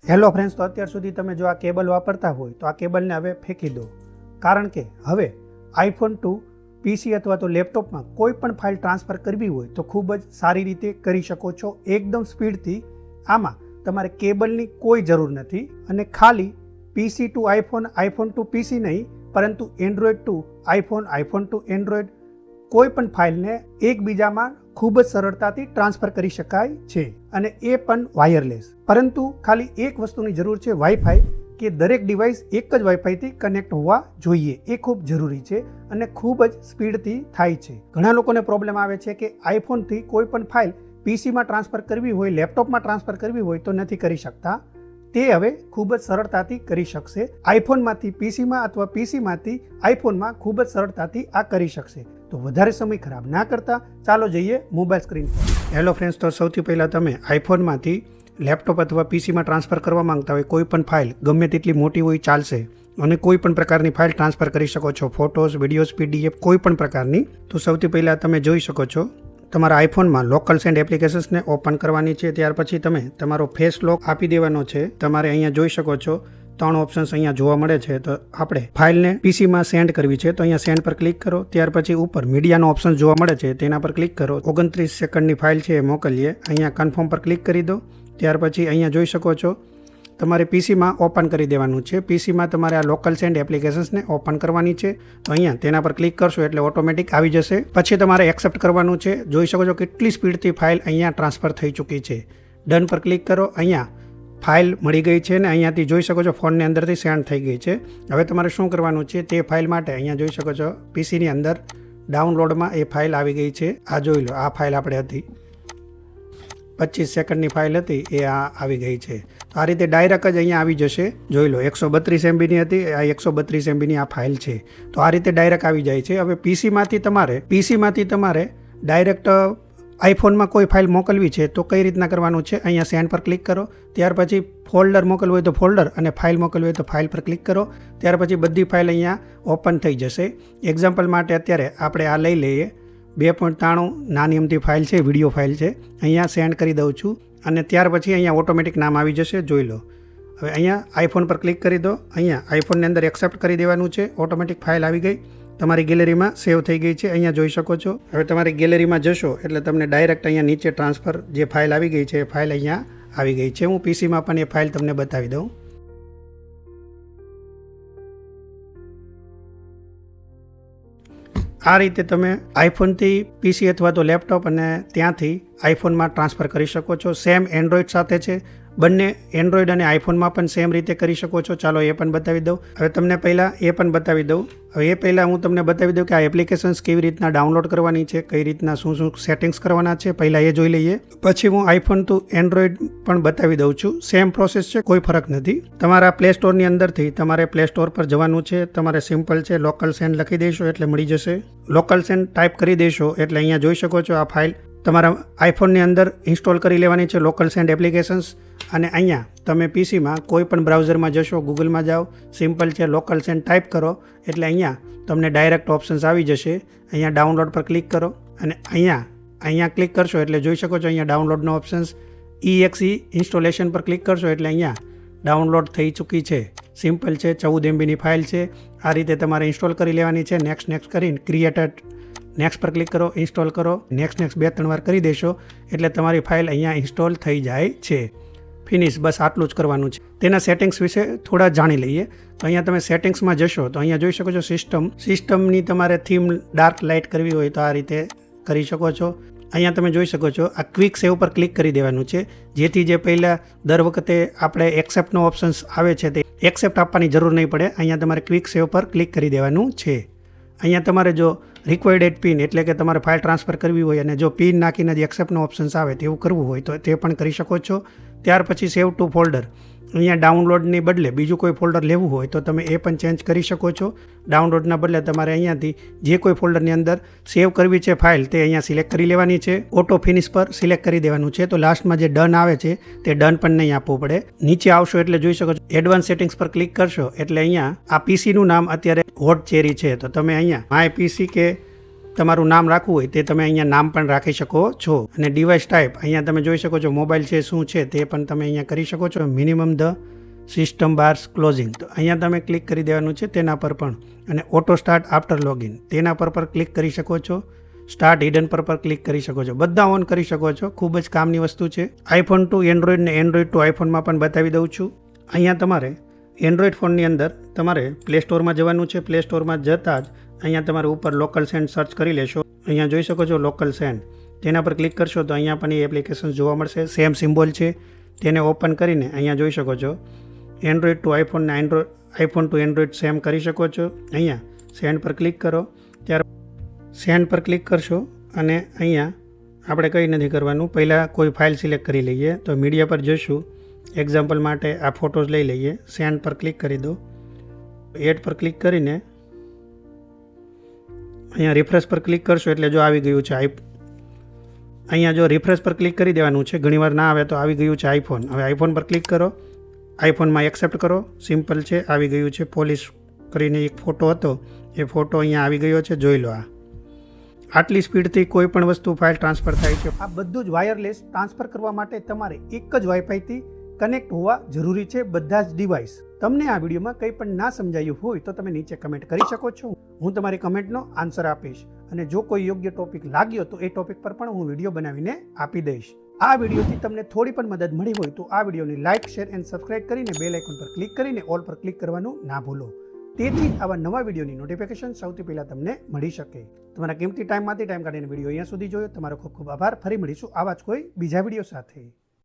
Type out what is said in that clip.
Hello friends, તો અત્યાર સુધી તમે જો આ કેબલ વાપરતા હોય તો આ કેબલને હવે ફેંકી દો, કારણ કે હવે આઈફોન ટુ પીસી અથવા તો લેપટોપમાં કોઈ પણ ફાઇલ ટ્રાન્સફર કરવી હોય તો ખૂબ જ સારી રીતે કરી શકો છો, એકદમ સ્પીડથી. આમાં તમારે કેબલની કોઈ જરૂર નથી અને ખાલી PC to iPhone, iPhone to PC નહીં, પરંતુ Android to iPhone, iPhone to Android કોઈ પણ ફાઇલને એકબીજામાં ખૂબ જ સરળતાથી ટ્રાન્સફર કરી શકાય છે, અને એ પણ વાયરલેસ. પરંતુ ખાલી એક વસ્તુની જરૂર છે, વાઈફાઈ, કે દરેક ડિવાઇસ એક જ વાઈફાઈથી કનેક્ટ હોવા જોઈએ. એ ખૂબ જરૂરી છે અને ખૂબ જ સ્પીડથી થાય છે. ઘણા લોકોને પ્રોબ્લેમ આવે છે કે આઈફોનથી કોઈ પણ ફાઇલ પીસીમાં ટ્રાન્સફર કરવી હોય, લેપટોપમાં ટ્રાન્સફર કરવી હોય તો નથી કરી શકતા. તે હવે ખૂબ જ સરળતાથી કરી શકશે. આઈફોનમાંથી પીસીમાં અથવા પીસીમાંથી આઈફોનમાં ખૂબ જ સરળતાથી આ કરી શકશે. તો વધારે સમય ખરાબ ના કરતા ચાલો જઈએ મોબાઈલ સ્ક્રીન પર. હેલો ફ્રેન્ડ્સ, તો સૌથી પહેલાં તમે આઈફોનમાંથી લેપટોપ અથવા પીસીમાં ટ્રાન્સફર કરવા માંગતા હોય કોઈ પણ ફાઇલ, ગમે તેટલી મોટી હોય ચાલશે, અને કોઈ પણ પ્રકારની ફાઇલ ટ્રાન્સફર કરી શકો છો, ફોટોઝ, વિડીયોઝ, પીડીએફ, કોઈ પણ પ્રકારની. તો સૌથી પહેલાં તમે જોઈ શકો છો તમારા આઈફોનમાં લોકલ સેન્ડ એપ્લિકેશન્સને ઓપન કરવાની છે. ત્યાર પછી તમે તમારો ફેસ લોક આપી દેવાનો છે. તમારે અહીંયા જોઈ શકો છો 3 ઓપ્શન્સ અહીંયા જોવા મળે છે. તો આપણે ફાઇલને પીસીમાં સેન્ડ કરવી છે તો અહીંયા સેન્ડ પર ક્લિક કરો. ત્યાર પછી ઉપર મીડિયાનો ઓપ્શન જોવા મળે છે, તેના પર ક્લિક કરો. 29 સેકન્ડની ફાઇલ છે એ મોકલીએ. અહીંયા કન્ફર્મ પર ક્લિક કરી દો. ત્યાર પછી અહીંયા જોઈ શકો છો તમારે પીસીમાં ઓપન કરી દેવાનું છે. પીસીમાં તમારે આ લોકલ સેન્ડ એપ્લિકેશન્સને ઓપન કરવાની છે. તો અહીંયા તેના પર ક્લિક કરશો એટલે ઓટોમેટિક આવી જશે. પછી તમારે એક્સેપ્ટ કરવાનું છે. જોઈ શકો છો કેટલી સ્પીડથી ફાઇલ અહીંયા ટ્રાન્સફર થઈ ચૂકી છે. ડન પર ક્લિક કરો. અહીંયા ફાઇલ મળી ગઈ છે ને અહીંયાથી જોઈ શકો છો ફોનની અંદરથી સેન્ડ થઈ ગઈ છે. હવે તમારે શું કરવાનું છે તે ફાઇલ માટે અહીંયા જોઈ શકો છો પીસીની અંદર ડાઉનલોડમાં એ ફાઇલ આવી ગઈ છે. આ જોઈ લો, આ ફાઇલ આપણે હતી 25 સેકન્ડની ફાઇલ હતી એ આ આવી ગઈ છે. તો આ રીતે ડાયરેક્ટ જ અહીંયા આવી જશે. જોઈ લો 132 MBની હતી, આ 132 MBની આ ફાઇલ છે. તો આ રીતે ડાયરેક્ટ આવી જાય છે. હવે પીસીમાંથી તમારે ડાયરેક્ટ આઈફોનમાં કોઈ ફાઇલ મોકલવી છે તો કઈ રીતના કરવાનું છે, અહીંયા સેન્ડ પર ક્લિક કરો. ત્યાર પછી ફોલ્ડર મોકલવું હોય તો ફોલ્ડર, અને ફાઇલ મોકલવી હોય તો ફાઇલ પર ક્લિક કરો. ત્યાર પછી બધી ફાઇલ અહીંયા ઓપન થઈ જશે. એક્ઝામ્પલ માટે અત્યારે આપણે આ લઈ લઈએ, 2.93 નાની અમથી ફાઇલ છે, વિડીયો ફાઇલ છે. અહીંયા સેન્ડ કરી દઉં છું અને ત્યાર પછી અહીંયા ઓટોમેટિક નામ આવી જશે. જોઈ લો. હવે અહીંયા આઈફોન પર ક્લિક કરી દો. અહીંયા આઈફોનની અંદર એક્સેપ્ટ કરી દેવાનું છે. ઓટોમેટિક ફાઇલ આવી ગઈ, તમારી ગેલેરીમાં સેવ થઈ ગઈ છે. અહીંયા જોઈ શકો છો. હવે તમારી ગેલેરીમાં જશો એટલે તમને ડાયરેક્ટ અહીંયા નીચે ટ્રાન્સફર જે ફાઇલ આવી ગઈ છે એ ફાઇલ અહીંયા આવી ગઈ છે. હું પીસીમાં પણ એ ફાઇલ તમને બતાવી દઉં. આ રીતે તમે આઈફોનથી પીસી અથવા તો લેપટોપ અને ત્યાંથી આઈફોનમાં ટ્રાન્સફર કરી શકો છો. સેમ એન્ડ્રોઈડ સાથે છે. બંને એન્ડ્રોઈડ અને આઈફોનમાં પણ સેમ રીતે કરી શકો છો. ચાલો એ પણ બતાવી દઉં. હવે તમને પહેલાં એ પણ બતાવી દઉં. હવે એ પહેલાં હું તમને બતાવી દઉં કે આ એપ્લિકેશન્સ કેવી રીતના ડાઉનલોડ કરવાની છે, કઈ રીતના શું સેટિંગ્સ કરવાના છે, પહેલાં એ જોઈ લઈએ. પછી હું આઈફોન ટુ એન્ડ્રોઈડ પણ બતાવી દઉં છું. સેમ પ્રોસેસ છે, કોઈ ફરક નથી. તમારા પ્લે સ્ટોરની અંદરથી તમારે પ્લે સ્ટોર પર જવાનું છે. તમારે સિમ્પલ છે, લોકલ સેન્ડ લખી દેશો એટલે મળી જશે. લોકલ સેન્ડ ટાઈપ કરી દેશો એટલે અહીંયા જોઈ શકો છો આ ફાઇલ તમારા આઈફોનની અંદર ઇન્સ્ટોલ કરી લેવાની છે, લોકલ સેન્ડ એપ્લિકેશન્સ. અને અહીંયા તમે પીસીમાં કોઈ પણ બ્રાઉઝરમાં જશો, ગૂગલમાં જાઓ, સિમ્પલ છે, લોકલ સેન્ડ ટાઈપ કરો એટલે અહીંયા તમને ડાયરેક્ટ ઓપ્શન્સ આવી જશે. અહીંયા ડાઉનલોડ પર ક્લિક કરો અને અહીંયા ક્લિક કરશો એટલે જોઈ શકો છો અહીંયા ડાઉનલોડનો ઓપ્શન્સ. EXE ઇન્સ્ટોલેશન પર ક્લિક કરશો એટલે અહીંયા ડાઉનલોડ થઈ ચૂકી છે. સિમ્પલ છે, 14 MBની ફાઇલ છે. આ રીતે તમારે ઇન્સ્ટોલ કરી લેવાની છે. નેક્સ્ટ કરીને ક્રિએટેડ નેક્સ્ટ પર ક્લિક કરો, ઇન્સ્ટોલ કરો. નેક્સ્ટ 2-3 વાર કરી દેશો એટલે તમારી ફાઇલ અહીંયા ઇન્સ્ટોલ થઈ જાય છે. ફિનિશ, બસ આટલું જ કરવાનું છે. તેના સેટિંગ્સ વિશે થોડા જાણી લઈએ. તો અહીંયા તમે સેટિંગ્સમાં જશો તો અહીંયા જોઈ શકો છો સિસ્ટમની તમારે થીમ ડાર્ક લાઇટ કરવી હોય તો આ રીતે કરી શકો છો. અહીંયા તમે જોઈ શકો છો આ ક્વિક સેવ પર ક્લિક કરી દેવાનું છે, જેથી જે પહેલાં દર વખતે આપણે એક્સેપ્ટનો ઓપ્શન્સ આવે છે તે એક્સેપ્ટ આપવાની જરૂર નહીં પડે. અહીંયા તમારે ક્વિક સેવ પર ક્લિક કરી દેવાનું છે. અહીંયા તમારે જો રિક્વાયર્ડ પિન એટલે કે તમારે ફાઇલ ટ્રાન્સફર કરવી હોય અને જો પિન નાખીને જ એક્સેપ્ટનો ઓપ્શન્સ આવે તેવું કરવું હોય તો તે પણ કરી શકો છો. ત્યાર પછી સેવ ટુ ફોલ્ડર, અહીંયા ડાઉનલોડની બદલે બીજું કોઈ ફોલ્ડર લેવું હોય તો તમે એ પણ ચેન્જ કરી શકો છો. ડાઉનલોડના બદલે તમારે અહીંયાથી જે કોઈ ફોલ્ડરની અંદર સેવ કરવી છે ફાઇલ તે અહીંયા સિલેક્ટ કરી લેવાની છે. ઓટો ફિનિશ પર સિલેક્ટ કરી દેવાનું છે. તો લાસ્ટમાં જે ડન આવે છે તે ડન પણ નહીં આપવું પડે. નીચે આવશો એટલે જોઈ શકો છો એડવાન્સ સેટિંગ્સ પર ક્લિક કરશો એટલે અહીંયા આ પીસીનું નામ અત્યારે હોટ ચેરી છે. તો તમે અહીંયા માય પીસી કે તમારું નામ રાખવું હોય તે તમે અહીંયા નામ પણ રાખી શકો છો. અને ડિવાઇસ ટાઈપ અહીંયા તમે જોઈ શકો છો મોબાઈલ છે શું છે તે પણ તમે અહીંયા કરી શકો છો. Minimum the system bars closing તો અહીંયા તમે ક્લિક કરી દેવાનું છે તેના પર પણ. અને ઓટો સ્ટાર્ટ આફ્ટર લોગિન તેના પર ક્લિક કરી શકો છો. સ્ટાર્ટ હિડન પર ક્લિક કરી શકો છો. બધા ઓન કરી શકો છો. ખૂબ જ કામની વસ્તુ છે. આઈફોન ટુ એન્ડ્રોઈડ ને એન્ડ્રોઈડ ટુ આઈફોનમાં પણ બતાવી દઉં છું. અહીંયા તમારે એન્ડ્રોઈડ ફોનની અંદર તમારે પ્લે સ્ટોરમાં જવાનું છે. પ્લે સ્ટોરમાં જતાં જ અહીંયા તમારે ઉપર લોકલ સેન્ડ સર્ચ કરી લેશો. અહીંયા જોઈ શકો છો લોકલ સેન્ડ તેના પર ક્લિક કરશો તો અહીંયા પણ એ એપ્લિકેશન જોવા મળશે. સેમ સિમ્બોલ છે તેને ઓપન કરીને અહીંયા જોઈ શકો છો એન્ડ્રોઈડ ટુ આઈફોન ને આઈફોન ટુ એન્ડ્રોઈડ સેમ કરી શકો છો. અહીંયા સેન્ડ પર ક્લિક કરો. ત્યારે સેન્ડ પર ક્લિક કરશો અને અહીંયા આપણે કંઈ નથી કરવાનું. પહેલાં કોઈ ફાઇલ સિલેક્ટ કરી લઈએ. તો મીડિયા પર જઈશું. એક્ઝામ્પલ માટે આ ફોટોઝ લઈ લઈએ. સેન્ડ પર ક્લિક કરી દો. એડ પર ક્લિક કરીને અહીંયા રિફ્રેશ પર ક્લિક કરશો એટલે જો આવી ગયું છે અહીંયા જો રિફ્રેશ પર ક્લિક કરી દેવાનું છે. ઘણીવાર ના આવે તો આવી ગયું છે આઈફોન. હવે આઈફોન પર ક્લિક કરો. આઈફોનમાં એક્સેપ્ટ કરો. સિમ્પલ છે. આવી ગયું છે. પોલિશ કરીને એક ફોટો હતો એ ફોટો અહીંયા આવી ગયો છે. જોઈ લો. આટલી સ્પીડથી કોઈ પણ વસ્તુ ફાઇલ ટ્રાન્સફર થાય છે. આ બધું જ વાયરલેસ ટ્રાન્સફર કરવા માટે તમારે એક જ વાઈફાઈથી કનેક્ટ હોવા જરૂરી છે બધા જ ડિવાઇસ. તમને આ વિડીયોમાં કંઈ પણ ના સમજાયું હોય તો તમે નીચે કમેન્ટ કરી શકો છો. હું તમારી કમેન્ટનો આન્સર આપીશ. અને જો કોઈ યોગ્ય ટોપિક લાગ્યો તો એ ટોપિક પર પણ હું વિડીયો બનાવીને આપી દઈશ. આ વિડીયોથી તમને થોડી પણ મદદ મળી હોય તો આ વિડીયોની લાઇક શેર એન્ડ સબસ્ક્રાઇબ કરીને બેલ આઇકોન પર ક્લિક કરીને ઓલ પર ક્લિક કરવાનું ના ભૂલો. તેથી આવા નવા વિડીયોની નોટિફિકેશન સૌથી પહેલાં તમને મળી શકે. તમારા કિંમતી ટાઈમમાંથી ટાઈમ કાઢીને વિડીયો અહીંયા સુધી જોયો. તમારો ખૂબ ખૂબ આભાર. ફરી મળીશું આવા જ કોઈ બીજા વિડીયો સાથે.